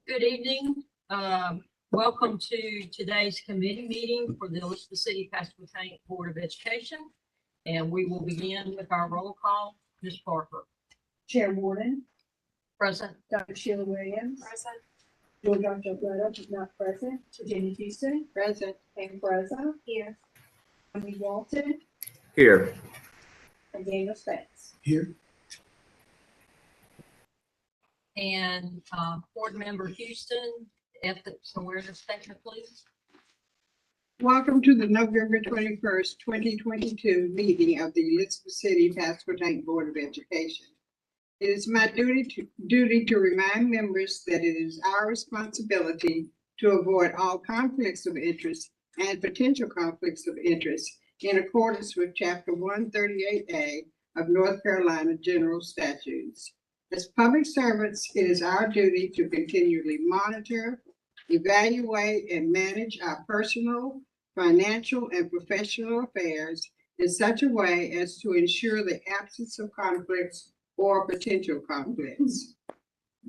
Good evening. Welcome to today's committee meeting for the Elizabeth City Pasquotank Board of Education. And we will begin with our roll call. Ms. Parker. Chair Warden. Present. Dr. Sheila Williams. Present. George Archuleta is not present. Virginia Houston. Present. Pam Braza. Here. Amy Walton. Here. And Daniel Spence. Here. And Board Member Houston, ethics awareness statement, please. Welcome to the November 21st, 2022 meeting of the Elizabeth City Pasquotank Board of Education. It is my duty to remind members that it is our responsibility to avoid all conflicts of interest and potential conflicts of interest in accordance with Chapter 138A of North Carolina General Statutes. As public servants, it is our duty to continually monitor, evaluate, and manage our personal, financial, and professional affairs in such a way as to ensure the absence of conflicts or potential conflicts.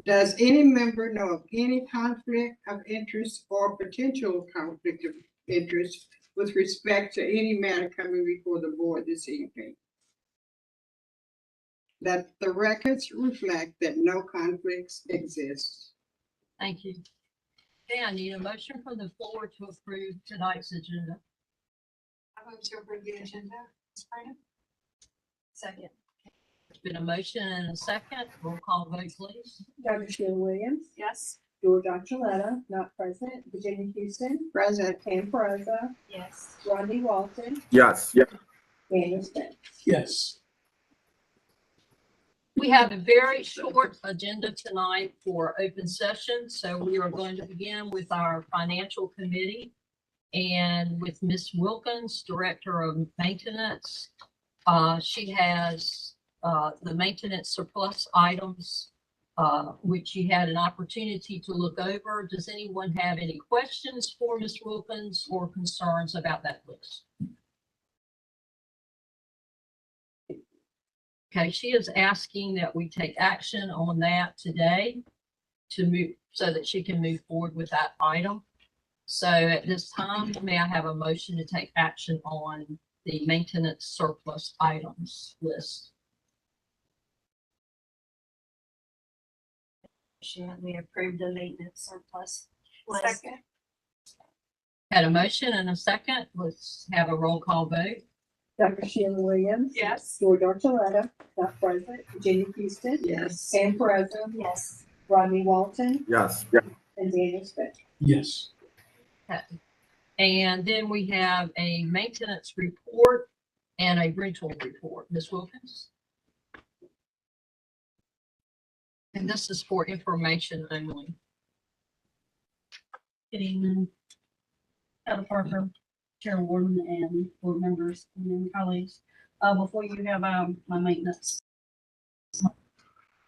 Does any member know of any conflict of interest or potential conflict of interest with respect to any matter coming before the board this evening? That the records reflect that no conflicts exist. Thank you. Okay, I need a motion from the floor to approve tonight's agenda. I move to approve the agenda. Ms. Brandon? Second. There's been a motion and a second. Roll call vote, please. Dr. Sheila Williams. Yes. George Archuleta, not present. Virginia Houston. Present. Pam Braza. Yes. Rodney Walton. Yes. Daniel Spence. Yes. We have a very short agenda tonight for open session, so we are going to begin with our financial committee and with Ms. Wilkins, Director of Maintenance. She has the maintenance surplus items, which you had an opportunity to look over. Does anyone have any questions for Ms. Wilkins or concerns about that list? Okay, she is asking that we take action on that today to move so that she can move forward with that item. So at this time, may I have a motion to take action on the maintenance surplus items list? We approved the maintenance surplus. Second. Had a motion and a second. Let's have a roll call vote. Dr. Sheila Williams. Yes. George Archuleta, not present. Virginia Houston. Yes. Pam Braza. Yes. Rodney Walton. Yes. And Daniel Spence. Yes. Okay. And then we have a maintenance report and a rental report. Ms. Wilkins? And this is for information only. Good evening, Dr. Parker, Chair Warden, and board members and colleagues. Before you have my maintenance,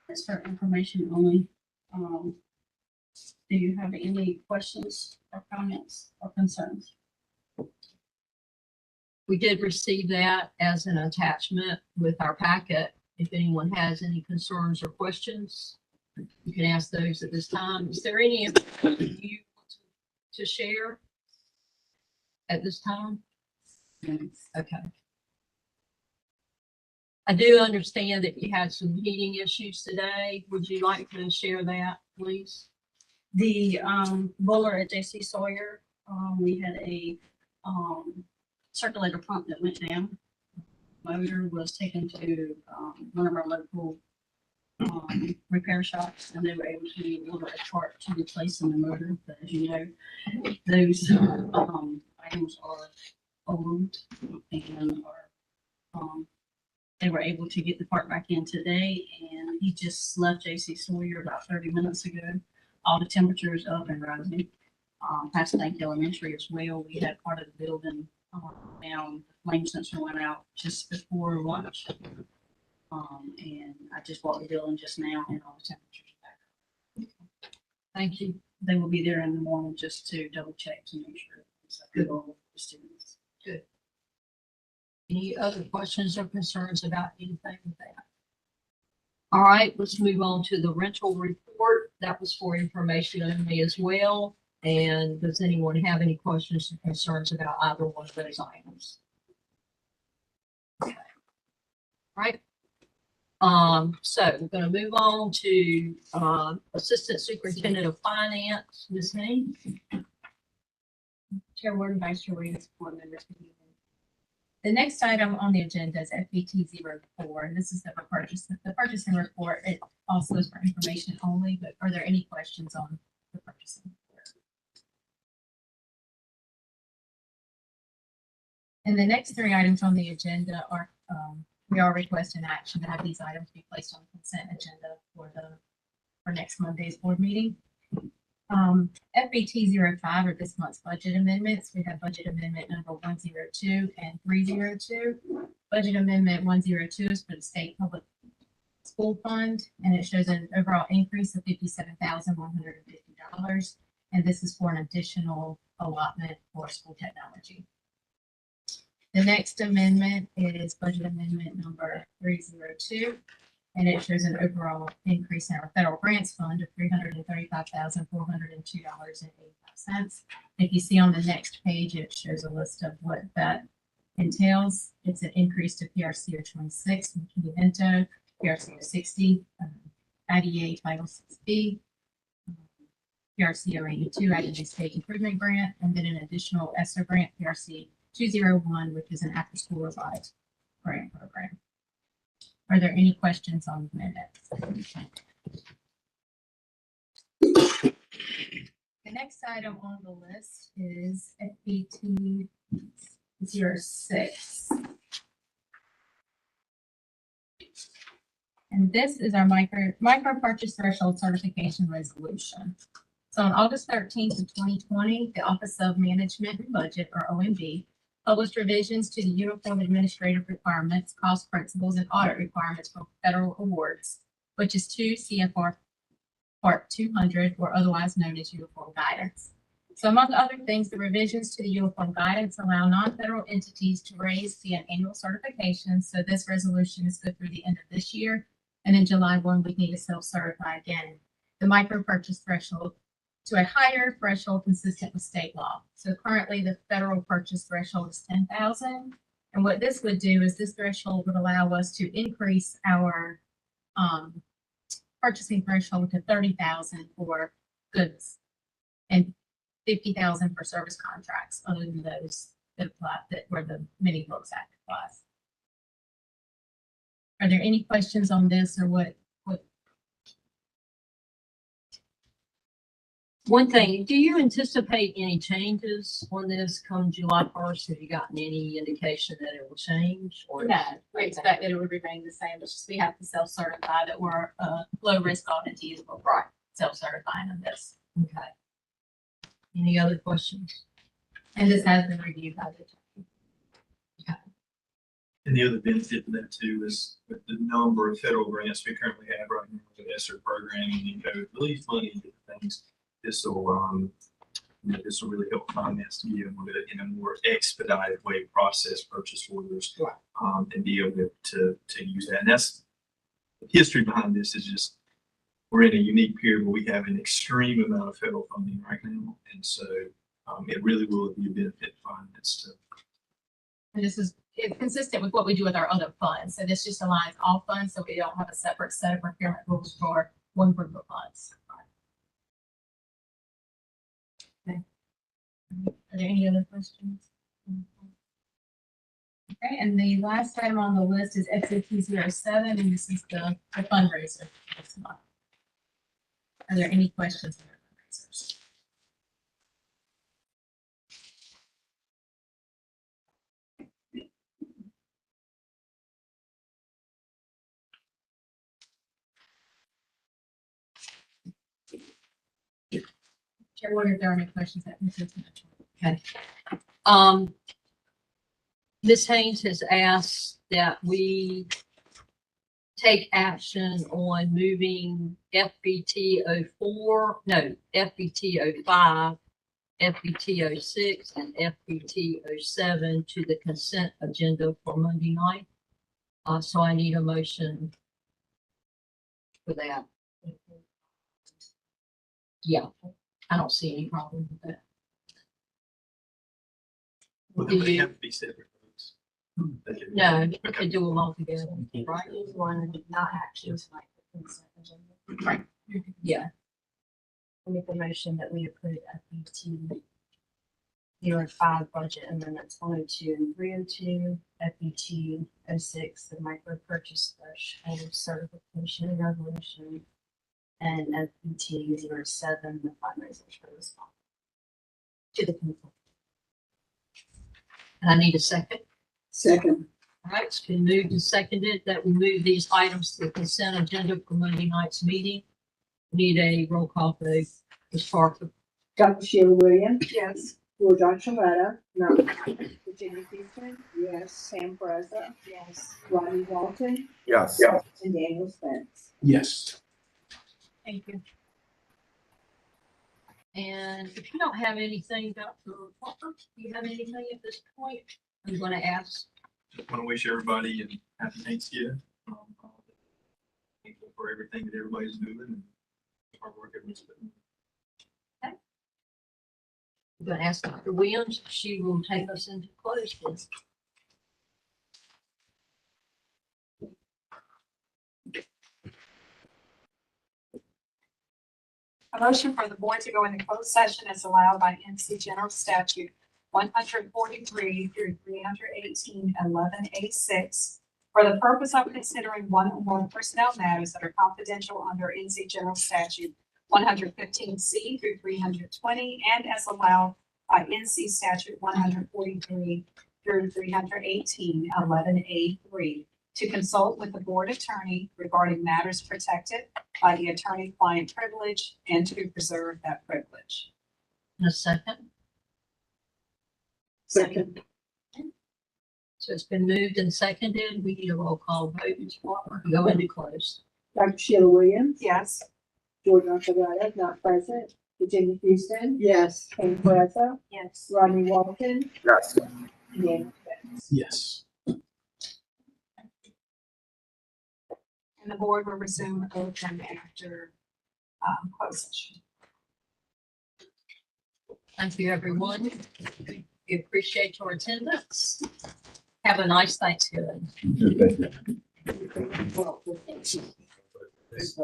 it's for information only. Do you have any questions or comments or concerns? We did receive that as an attachment with our packet. If anyone has any concerns or questions, you can ask those at this time. Is there any information you want to share at this time? Okay. I do understand that you had some heating issues today. Would you like to share that, please? The boiler at J.C. Sawyer, we had a circulator pump that went down. Motor was taken to one of our local repair shops, and they were able to order a part to replace in the motor. But as you know, those items are old and are they were able to get the part back in today, and he just left J.C. Sawyer about 30 minutes ago. All the temperatures up and rising. Pasquotank Elementary as well. We had part of the building down. The flame sensor went out just before lunch. And I just walked the building just now, and all the temperatures are back. Thank you. They will be there in the morning just to double check to make sure it's good for the students. Good. Any other questions or concerns about anything with that? All right, let's move on to the rental report. that was for information only as well. And does anyone have any questions or concerns about either one of those items? Okay. Right. So we're gonna move on to, Assistant Superintendent of Finance, Ms. Haynes. Chairwoman, Vice Chair Williams, board members, good evening. The next item on the agenda is FBT 04, and this is the purchasing report. It also is for information only, but are there any questions on the purchasing report? And the next three items on the agenda are, we are requesting action to have these items be placed on the consent agenda for next Monday's board meeting. FBT 05 are this month's budget amendments. We have budget amendment number 102 and 302. Budget amendment 102 is for the state public school fund, and it shows an overall increase of $57,150. And this is for an additional allotment for school technology. The next amendment is budget amendment number 302. And it shows an overall increase in our federal grants fund of $335,402.85. If you see on the next page, it shows a list of what that entails. It's an increase to PRC 26, Vento, PRC 60, IDA Title 6B, PRC 82, IDA State Improvement Grant, and then an additional ESSER grant, PRC 201, which is an after-school revised grant program. Are there any questions on the minutes? The next item on the list is FBT 06. And this is our micro purchase threshold certification resolution. So on August 13th of 2020, the Office of Management and Budget, or OMB, published revisions to the Uniform Administrative Requirements, Cost Principles, and Audit Requirements for Federal Awards, which is 2 CFR Part 200, or otherwise known as Uniform Guidance. So among other things, the revisions to the Uniform Guidance allow non-federal entities to raise the annual certification. So this resolution is good through the end of this year. And in July 1, we need to self-certify again the micro purchase threshold to a higher threshold consistent with state law. So currently the federal purchase threshold is 10,000. And what this would do is this threshold would allow us to increase our purchasing threshold to 30,000 for goods and 50,000 for service contracts, other than those that apply, that where the Mini Books Act applies. Are there any questions on this, or what? One thing, do you anticipate any changes on this come July 1st? Have you gotten any indication that it will change? Or No, we expect that it would remain the same. It's just we have to self-certify that we're low risk entities, but we're self-certifying on this. Okay. Any other questions? And this has been reviewed by the attorney. And the other benefit to that too is with the number of federal grants we currently have right now with ESSER programming and code relief money and different things. This will really help finance to be able to, in a more expedited way, process purchase orders, and be able to use that. And that's the history behind this. Is just we're in a unique period where we have an extreme amount of federal funding right now, and so it really will be a benefit to finance to. And this is consistent with what we do with our other funds. So this just aligns all funds, so we don't have a separate set of procurement rules for one group of funds. Okay. Are there any other questions? Okay, and the last item on the list is FCT 07, and this is the fundraiser this month. Are there any questions on the fundraisers? Chairwoman, if there are any questions that Mrs. Okay. Ms. Haynes has asked that we take action on moving FBT 04, no, FBT 05, FBT 06, and FBT 07 to the consent agenda for Monday night. So I need a motion for that. Yeah, I don't see any problem with that. Well, Do they you- have to be separate votes. They can- No, you Okay. could do them all together, right? One not action tonight. but consent agenda. Yeah, I make a motion that we approve FBT 05 budget amendments 102 and 302, FBT 06, the micro purchase threshold certification resolution, and FBT 07, the fundraiser response. To the consent. and I need a second. Second. All right, it's been moved and seconded that we move these items to the consent agenda for Monday night's meeting. Need a roll call vote. Ms. Parker. Dr. Sheila Williams, Yes. George Archuleta, no. Virginia Houston, Yes. Sam Preza, yes. Rodney Walton, Yes. and Daniel Spence. Yes. Thank you. And if you don't have anything, Dr. Parker, do you have anything at this point? I'm gonna ask. Just want to wish everybody a happy Thanksgiving. Thankful for everything that everybody's doing and hard work everyone's doing. I'm gonna ask Dr. Williams. She will take us into closed business. A motion for the board to go into closed session is allowed by NC General Statute 143 through 318-11A6 for the purpose of considering one-on-one personnel matters that are confidential under NC General Statute 115C through 320, and as allowed by NC Statute 143 through 318-11A3 to consult with the board attorney regarding matters protected by the attorney-client privilege and to preserve that privilege. In a second. Second. So it's been moved and seconded. We need a roll call vote. Ms. Parker, go into closed. Dr. Sheila Williams, Yes. George Archuleta, not present. Virginia Houston, Yes. Sam Preza, Yes. Rodney Walton, Yes. and Daniel Spence. Yes. And the board will resume open after closed session. Thank you, everyone. We appreciate your attendance. Have a nice Thanksgiving.